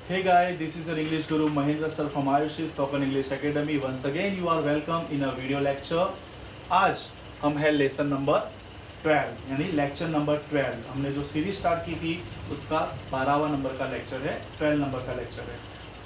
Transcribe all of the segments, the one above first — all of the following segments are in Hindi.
Hey guys, this is your English Guru Mahendra sir from Ayushi Spoken English Academy. Once again, you are welcome in a video lecture. आज हम है लेसन नंबर 12 यानी लेक्चर नंबर 12। हमने जो सीरीज स्टार्ट की थी उसका 12वां नंबर का लेक्चर है, 12 नंबर का लेक्चर है।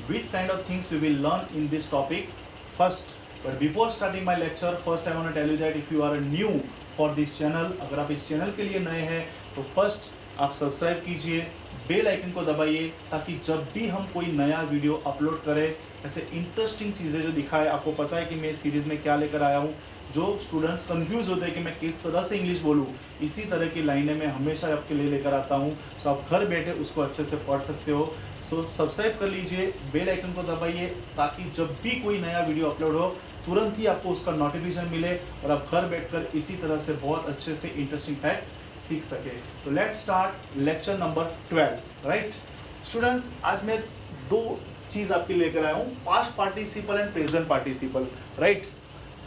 Which kind of things we will learn in this topic? First, but before starting my lecture, first I want to tell you that if you are new for this channel, अगर आप इस चैनल के लिए नए हैं तो फर्स्ट आप सब्सक्राइब कीजिए, बेल आइकन को दबाइए ताकि जब भी हम कोई नया वीडियो अपलोड करें ऐसे इंटरेस्टिंग चीज़ें जो दिखाए। आपको पता है कि मैं इस सीरीज़ में क्या लेकर आया हूँ। जो स्टूडेंट्स कंफ्यूज होते हैं कि मैं किस तरह से इंग्लिश बोलूँ, इसी तरह की लाइनें मैं हमेशा आपके लिए लेकर आता हूँ। सो आप घर बैठे उसको अच्छे से पढ़ सकते हो। सो सब्सक्राइब कर लीजिए, बेल आइकन को दबाइए ताकि जब भी कोई नया वीडियो अपलोड हो तुरंत ही आपको उसका नोटिफिकेशन मिले और आप घर बैठकर इसी तरह से बहुत अच्छे से इंटरेस्टिंग फैक्ट्स सीख सके। तो let's start lecture number 12। Right students, आज मैं दो चीज आपके लेकर आया हूँ, past participle and present participle. Right,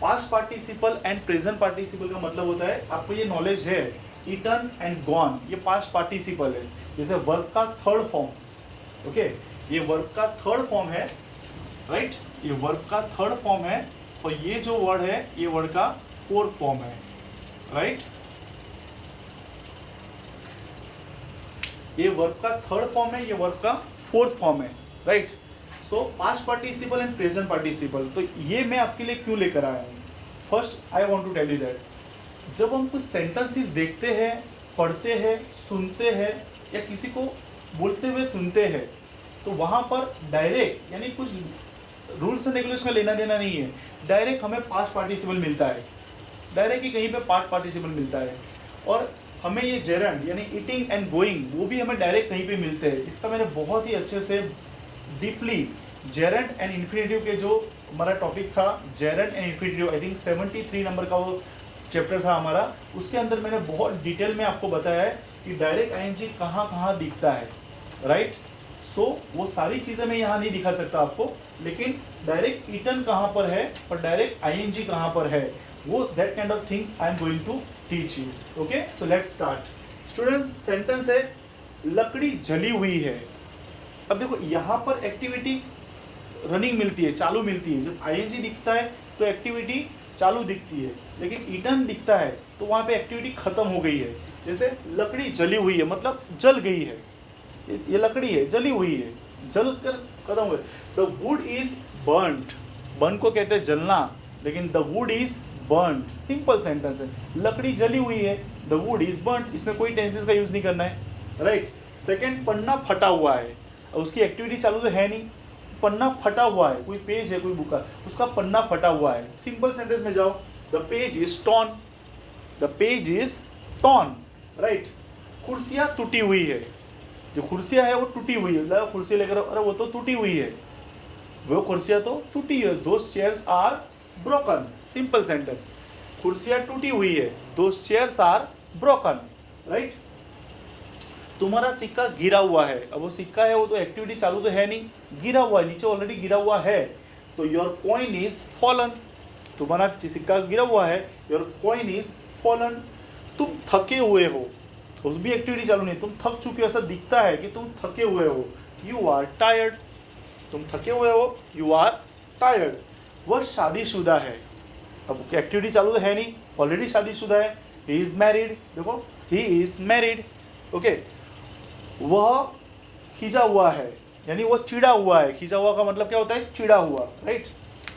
past participle and present participle का मतलब होता है, आपको ये नॉलेज है, ईटन एंड गॉन ये पास्ट पार्टिसिपल है। जैसे वर्ब का थर्ड फॉर्म, ओके, ये वर्ब का थर्ड फॉर्म है। राइट, ये वर्ब का थर्ड फॉर्म है और ये जो वर्ड है ये वर्ड का फोर्थ फॉर्म है। राइट, ये वर्ब का थर्ड फॉर्म है, ये वर्ब का फोर्थ फॉर्म है। Right, so past participle and present participle, तो ये मैं आपके लिए क्यों लेकर आया हूँ। First I want to tell you that जब हम कुछ सेंटेंसेस देखते हैं, पढ़ते हैं, सुनते हैं या किसी को बोलते हुए सुनते हैं तो वहाँ पर डायरेक्ट यानी कुछ रूल्स एंड रेगुलेशन का लेना देना नहीं है, डायरेक्ट हमें पास्ट पार्टिसिपल मिलता है, डायरेक्ट ही कहीं पे पास्ट पार्टिसिपल मिलता है। और हमें ये जेरंड यानी ईटिंग एंड गोइंग वो भी हमें डायरेक्ट कहीं पे मिलते हैं। इसका मैंने बहुत ही अच्छे से डीपली जेरंड एंड इन्फिनेटिव के जो हमारा टॉपिक था, gerund and infinitive, I think 73 number का वो चैप्टर था हमारा, उसके अंदर मैंने बहुत डिटेल में आपको बताया है कि डायरेक्ट आईएनजी कहाँ कहाँ दिखता है। राइट, सो वो सारी चीज़ें मैं यहाँ नहीं दिखा सकता आपको, लेकिन डायरेक्ट ईटन कहाँ पर है और डायरेक्ट आईएनजी कहाँ पर है, वो that kind of things I am going to teach you. Okay, so let's start. Students, sentence है लकड़ी जली हुई है। अब देखो यहाँ पर एक्टिविटी रनिंग मिलती है, चालू मिलती है। जब आईएनजी दिखता है तो एक्टिविटी चालू दिखती है, लेकिन ईटन दिखता है तो वहाँ पे एक्टिविटी खत्म हो गई है। जैसे लकड़ी जली हुई है मतलब जल गई है, ये लकड़ी है जली हुई है, जल कर खत्म हुई। The wood is burned, burn को कहते हैं जलना, लेकिन the wood is burned simple sentence है, लकड़ी जली हुई है, द वुड इज बर्न्ड, इसमें कोई टेंसेस का यूज नहीं करना है। राइट, सेकंड, पन्ना फटा हुआ है, उसकी एक्टिविटी चालू तो है नहीं, पन्ना फटा हुआ है, कोई पेज है कोई बुक का, उसका पन्ना फटा हुआ है। सिंपल सेंटेंस में जाओ, the page is torn, the page is torn. Right, कुर्सियाँ टूटी हुई है, जो कुर्सियाँ है वो टूटी हुई है, कुर्सी लेकर अरे वो तो टूटी हुई है, वो कुर्सियाँ तो टूटी है, those chairs are broken. Simple sentence, कुर्सियाँ टूटी हुई है, those chairs are broken. Right, तुम्हारा सिक्का गिरा हुआ है, अब वो सिक्का है वो तो एक्टिविटी चालू तो है नहीं, गिरा हुआ है, नीचे ऑलरेडी गिरा हुआ है, तो योर कॉइन इज फॉलन, तुम्हारा सिक्का गिरा हुआ है, योर कॉइन इज फॉलन। तुम थके हुए हो, उस भी एक्टिविटी चालू नहीं, तुम थक चुके हो, ऐसा दिखता है कि तुम थके हुए हो, यू आर टायर्ड, तुम थके हुए हो, यू आर टायर्ड। वह शादीशुदा है, अब एक्टिविटी चालू तो है नहीं, ऑलरेडी शादीशुदा है, ही इज मैरिड, देखो ही इज मैरिड। ओके, वह खिंचा हुआ है यानी वो चिड़ा हुआ है, खिंचा हुआ का मतलब क्या होता है, चिड़ा हुआ। राइट,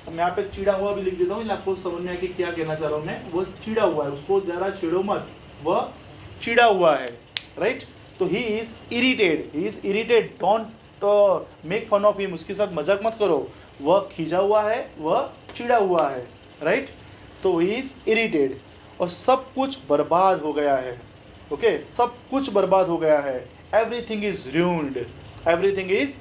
अब मैं यहाँ पे चिड़ा हुआ भी लिख देता हूँ, आपको समझ में आए कि क्या कहना चाह रहा हूँ मैं। वो चिड़ा हुआ है, उसको जरा छेड़ो मत, वह चिड़ा हुआ है। राइट, तो he is irritated, he is irritated, don't make fun of him, उसके साथ मजाक मत करो, वह खिंचा हुआ है, वह चिड़ा हुआ है। राइट, तो ही इज इरिटेड। और सब कुछ बर्बाद हो गया है, ओके, सब कुछ बर्बाद हो गया है, everything is ruined, everything is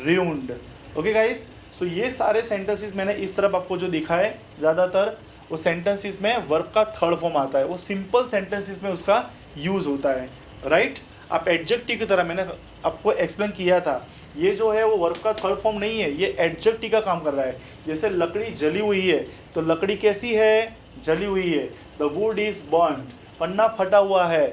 ruined। Okay guys, so ये सारे सेंटेंसेस मैंने इस तरफ आपको जो दिखा है, ज़्यादातर वो सेंटेंसेस में वर्ब का थर्ड फॉर्म आता है, वो सिंपल सेंटेंसेस में उसका यूज़ होता है। राइट, आप एडजेक्टिव की तरह मैंने आपको एक्सप्लेन किया था, ये जो है वो वर्ब का थर्ड फॉर्म नहीं है, ये एडजेक्टिव का काम कर रहा है। जैसे लकड़ी जली हुई है, तो लकड़ी कैसी है, जली हुई है। द वुड इज बर्न्ड, पन्ना फटा हुआ है,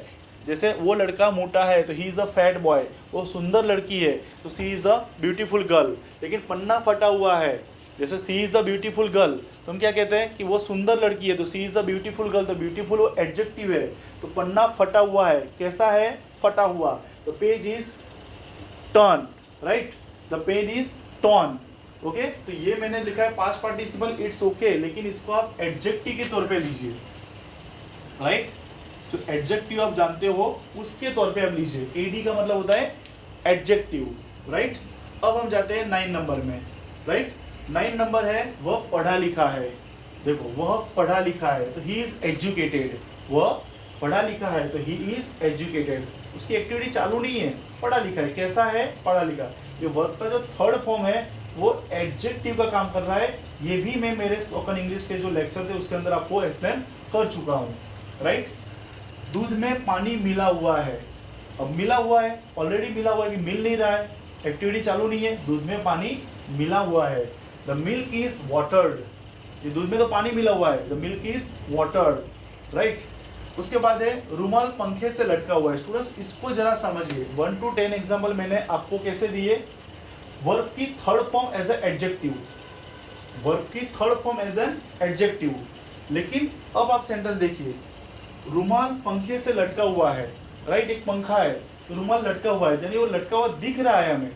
जैसे वो लड़का मोटा है तो he is a fat boy, वो सुंदर लड़की है तो सी इज़ अ ब्यूटीफुल गर्ल। लेकिन पन्ना फटा हुआ है, जैसे सी इज़ द ब्यूटीफुल गर्ल, तो हम क्या कहते हैं कि वो सुंदर लड़की है तो सी इज़ द ब्यूटीफुल गर्ल, तो ब्यूटीफुल वो एडजेक्टिव है। तो पन्ना फटा हुआ है, कैसा है, फटा हुआ। तो page is torn, right, the page is torn. Okay, तो ये मैंने लिखा है पास्ट पार्टिसिपल, इट्स ओके, लेकिन इसको आप एडजेक्टिव के तौर पे लीजिए, राइट। जो एडजेक्टिव आप जानते हो उसके तौर पे आप लीजिए, एडी का मतलब होता है एडजेक्टिव, राइट। अब हम जाते हैं 9 नंबर में, राइट। 9 नंबर है वह पढ़ा लिखा है। देखो वह पढ़ा लिखा है तो ही इज एजुकेटेड, वह पढ़ा लिखा है तो ही इज एजुकेटेड। उसकी एक्टिविटी चालू नहीं है, पढ़ा लिखा है, कैसा है, पढ़ा लिखा। ये वर्ब का जो थर्ड फॉर्म है वो एडजेक्टिव का काम कर रहा है। ये भी मैं मेरे स्पोकन इंग्लिश के जो लेक्चर थे उसके अंदर आपको एक्सप्लेन कर चुका हूँ, राइट। दूध में पानी मिला हुआ है, अब मिला हुआ है, ऑलरेडी मिला हुआ है कि मिल नहीं रहा है, एक्टिविटी चालू नहीं है, दूध में पानी मिला हुआ है। द मिल्क इज वाटर्ड, ये दूध में तो पानी मिला हुआ है, the milk is watered, right. उसके बाद है रुमाल पंखे से लटका हुआ है। स्टूडेंट्स इसको जरा समझिए, 1 to 10 एग्जाम्पल मैंने आपको कैसे दिए। वर्ब की third form as a adjective, verb की third form as an adjective. लेकिन अब आप सेंटेंस देखिए, रुमाल पंखे से लटका हुआ है, राइट, एक पंखा है तो रुमाल लटका हुआ है, यानी वो लटका हुआ दिख रहा है हमें,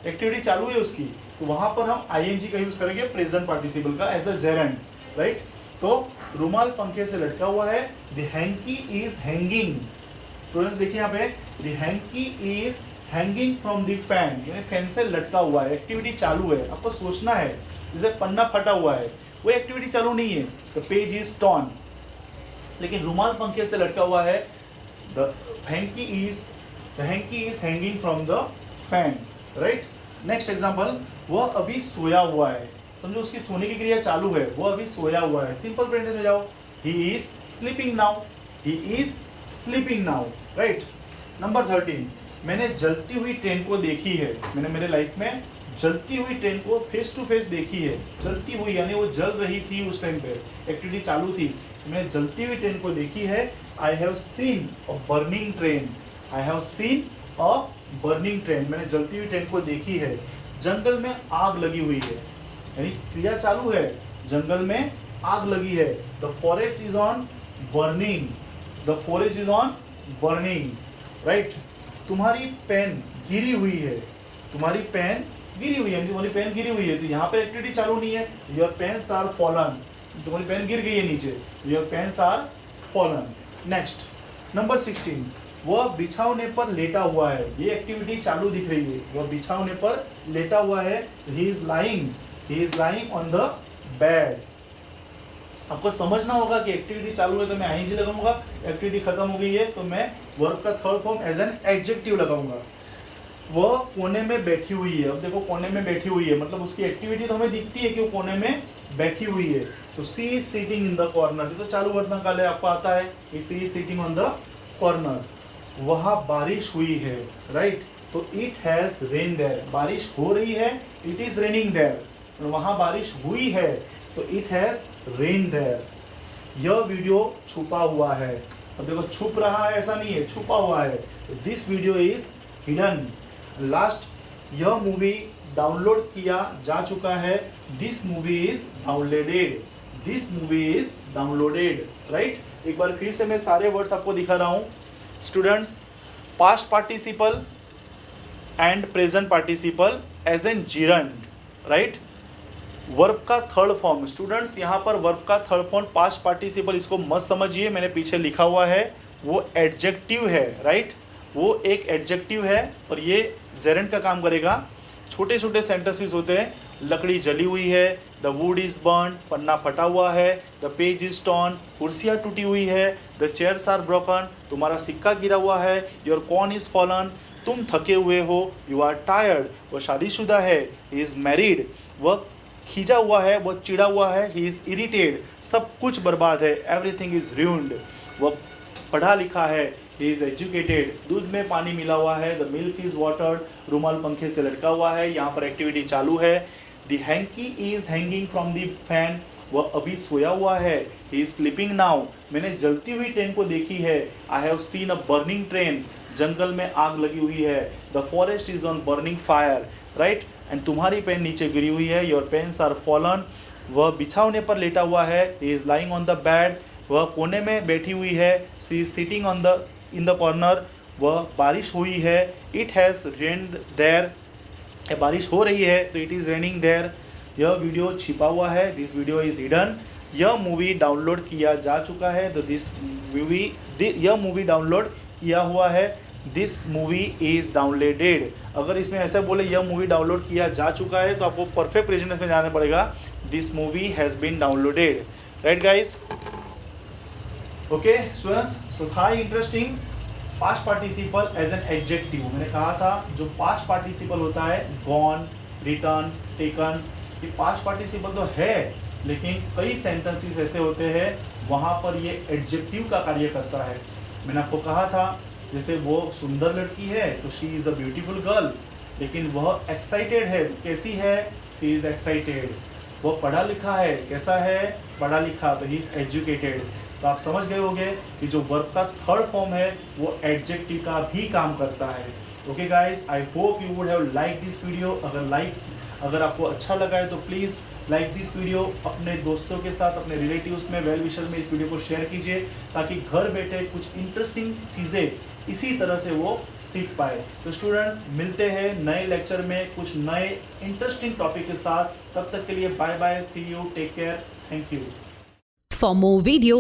एक्टिविटी चालू है उसकी, तो वहां पर हम आईएनजी का यूज करेंगे प्रेजेंट पार्टिसिपल का एज अ जेरेंड, राइट। तो रुमाल पंखे से लटका हुआ है, the hanky is hanging. Students देखिए यहाँ पे, the hanky is hanging from the fan, यानी फैन से लटका हुआ है, एक्टिविटी चालू है। आपको सोचना है, जैसे पन्ना फटा हुआ है, वो एक्टिविटी चालू नहीं है, द पेज इज टॉर्न। लेकिन रुमाल पंखे से लटका हुआ है, the hanky is hanging from the fan, right. Next example, वह अभी सोया हुआ है। समझो उसकी सोने की क्रिया चालू है, वो अभी सोया हुआ है। सिंपल प्रेजेंट में जाओ, he is sleeping now, he is sleeping now, right. Number 13, मैंने जलती हुई ट्रेन को देखी है। मैंने मेरे लाइफ में जलती हुई ट्रेन को फेस टू फेस देखी है। जलती हुई यानी वो जल रही थी उस टाइम पे, एक्टिविटी चालू थी, मैंने जलती हुई ट्रेन को देखी है। I have seen a burning train, I have seen a burning train, मैंने जलती हुई ट्रेन को देखी है। जंगल में आग लगी हुई है, यानी क्रिया चालू है, जंगल में आग लगी है। The forest is on burning, the forest is on burning, right. तुम्हारी पेन गिरी हुई है, तुम्हारी पेन गिरी हुई है, तुम्हारी पेन गिरी हुई है, तो यहाँ पे एक्टिविटी चालू नहीं है, योर पेन्स आर फॉलन, तुम्हारी पेन गिर गई है नीचे, your pens are fallen. Next number 16, वह बिछावने पर लेटा हुआ है। ये एक्टिविटी चालू दिख रही है, वह बिछावने पर लेटा हुआ है, he is lying on the bed. आपको समझना होगा कि एक्टिविटी चालू है तो मैं आईएनजी लगाऊंगा, एक्टिविटी खत्म हो गई है तो मैं वर्ब का third form as an adjective लगाऊंगा। वह कोने में बैठी हुई है, अब देखो कोने में बैठी हुई है मतलब उसकी एक्टिविटी तो हमें दिखती है कि वो कोने में बैठी हुई है। तो she is sitting in the corner, तो चालू वर्तमान काल है, आपको आता है, she is sitting on the corner. वहाँ बारिश हुई है, राइट, तो इट हैज रेन देयर, बारिश हो रही है, इट इज रेनिंग देयर। वहाँ बारिश हुई है तो इट हैज रेन देयर। यह वीडियो छुपा हुआ है, अब देखो छुप रहा है ऐसा नहीं है, छुपा हुआ है, this video is hidden. Last, यह मूवी डाउनलोड किया जा चुका है, this movie is downloaded, this movie is downloaded, right. एक बार फिर से मैं सारे वर्ड्स आपको दिखा रहा हूँ। Students, past participle and present participle as an gerund, right. Verb का थर्ड फॉर्म, स्टूडेंट्स यहाँ पर वर्ब का थर्ड फॉर्म पास्ट पार्टिसिपल, इसको मत समझिए, मैंने पीछे लिखा हुआ है, वो एडजेक्टिव है, राइट, वो एक एडजेक्टिव है और ये जेरेंट का काम करेगा। छोटे छोटे सेंटेंसेस होते हैं, लकड़ी जली हुई है, द वुड इज बर्न, पन्ना फटा हुआ है, द पेज इज टॉर्न, कुर्सियाँ टूटी हुई है, द चेयर्स आर ब्रोकन, तुम्हारा सिक्का गिरा हुआ है, योर कॉर्न इज फॉलन, तुम थके हुए हो, यू आर टायर्ड, वह शादीशुदा है, ही इज मैरिड, वह खींचा हुआ है, वह चिड़ा हुआ है, ही इज इरिटेड, सब कुछ बर्बाद है, एवरीथिंग इज ruined, वह पढ़ा लिखा है, ही इज एजुकेटेड, दूध में पानी मिला हुआ है, द मिल्क इज वाटर्ड, रुमाल पंखे से लटका हुआ है, यहाँ पर एक्टिविटी चालू है, the hanky is hanging from the fan, वह अभी सोया हुआ है, ही इज स्लीपिंग नाउ। मैंने जलती हुई ट्रेन को देखी है, I have seen a burning train, जंगल में आग लगी हुई है, the forest is on burning fire, right. And तुम्हारी पेन नीचे गिरी हुई है, योर पेन्स आर फॉलन, वह बिछावने पर लेटा हुआ है, he is lying on the bed, वह कोने में बैठी हुई है, she is sitting on the in the corner, वह बारिश हुई है, इट हैज़ रेन्ड देयर, बारिश हो रही है तो इट इज़ रेनिंग देयर। यह वीडियो छिपा हुआ है, दिस वीडियो इज़ हिडन। यह मूवी डाउनलोड किया जा चुका है, तो यह मूवी डाउनलोड किया हुआ है, दिस मूवी इज़ डाउनलोडेड। अगर इसमें ऐसा बोले यह मूवी डाउनलोड किया जा चुका है तो आपको परफेक्ट प्रेजेंट में जाना पड़ेगा, this movie has been downloaded, right guys. Okay students, so था interesting. Past participle as an adjective, मैंने कहा था जो पास्ट पार्टिसिपल होता है, गॉन, रिटर्न, टेकन, ये पास्ट पार्टिसिपल तो है, लेकिन कई सेंटेंसेस ऐसे होते हैं वहाँ पर ये एडजेक्टिव का कार्य करता है। मैंने आपको कहा था जैसे वो सुंदर लड़की है तो she is a beautiful girl, लेकिन वह एक्साइटेड है, कैसी है, शी इज़ एक्साइटेड। वो पढ़ा लिखा है, कैसा है, पढ़ा लिखा, तो ही इज़ एजुकेटेड। तो आप समझ गए होंगे कि जो वर्ब का थर्ड फॉर्म है वो एडजेक्टिव का भी काम करता है। Okay guys, I hope you would have like this video. अगर आपको अच्छा लगा है तो प्लीज़ लाइक दिस वीडियो, अपने दोस्तों के साथ, अपने रिलेटिव्स में, वेल विशर में इस वीडियो को शेयर कीजिए, ताकि घर बैठे कुछ इंटरेस्टिंग चीज़ें इसी तरह से वो सीख पाए। तो स्टूडेंट्स, मिलते हैं नए लेक्चर में कुछ नए इंटरेस्टिंग टॉपिक के साथ। तब तक के लिए bye bye, see you, take care, thank you. For more videos